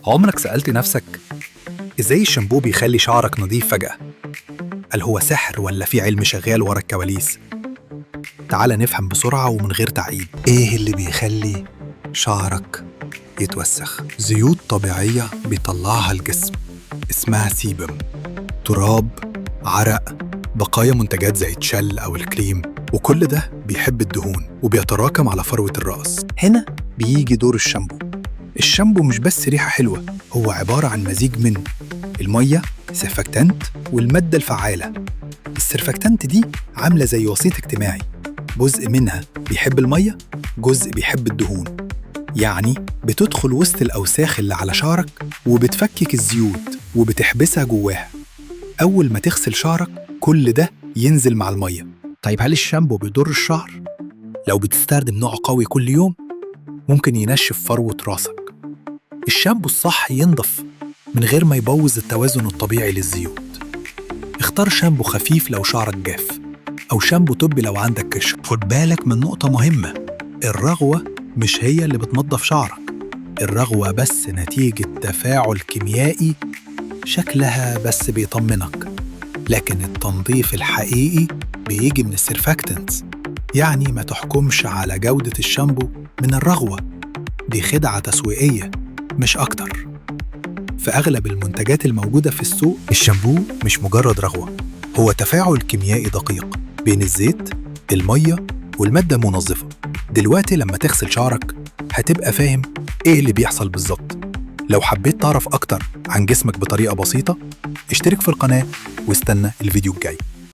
عمرك سألت نفسك إزاي الشامبو بيخلي شعرك نظيف فجأة؟ هل هو سحر ولا في علم شغال ورا الكواليس؟ تعال نفهم بسرعة ومن غير تعقيد إيه اللي بيخلي شعرك يتوسخ. زيوت طبيعية بيطلعها الجسم اسمها سيبم، تراب، عرق، بقايا منتجات زي الشل أو الكريم، وكل ده بيحب الدهون وبيتراكم على فروة الرأس. هنا بيجي دور الشامبو. الشامبو مش بس ريحة حلوة، هو عبارة عن مزيج من المية، سيرفاكتانت، والمادة الفعالة. السيرفاكتانت دي عاملة زي وسيط اجتماعي، جزء منها بيحب المية، جزء بيحب الدهون. يعني بتدخل وسط الأوساخ اللي على شعرك وبتفكك الزيوت وبتحبسها جواها. أول ما تغسل شعرك كل ده ينزل مع المية. طيب هل الشامبو بيضر الشعر؟ لو بتستخدم نوع قوي كل يوم ممكن ينشف فروة راسك. الشامبو الصح ينضف من غير ما يبوظ التوازن الطبيعي للزيوت. اختار شامبو خفيف لو شعرك جاف، أو شامبو طبي لو عندك قشر. خد بالك من نقطة مهمة، الرغوة مش هي اللي بتنضف شعرك، الرغوة بس نتيجة تفاعل كيميائي شكلها بس بيطمنك، لكن التنظيف الحقيقي بيجي من السيرفاكتنتس. يعني ما تحكمش على جودة الشامبو من الرغوة، دي خدعة تسويقية مش أكتر. في أغلب المنتجات الموجودة في السوق الشامبو مش مجرد رغوة، هو تفاعل كيميائي دقيق بين الزيت، المية، والمادة المنظفة. دلوقتي لما تغسل شعرك هتبقى فاهم إيه اللي بيحصل بالظبط. لو حبيت تعرف أكتر عن جسمك بطريقة بسيطة اشترك في القناة واستنى الفيديو الجاي.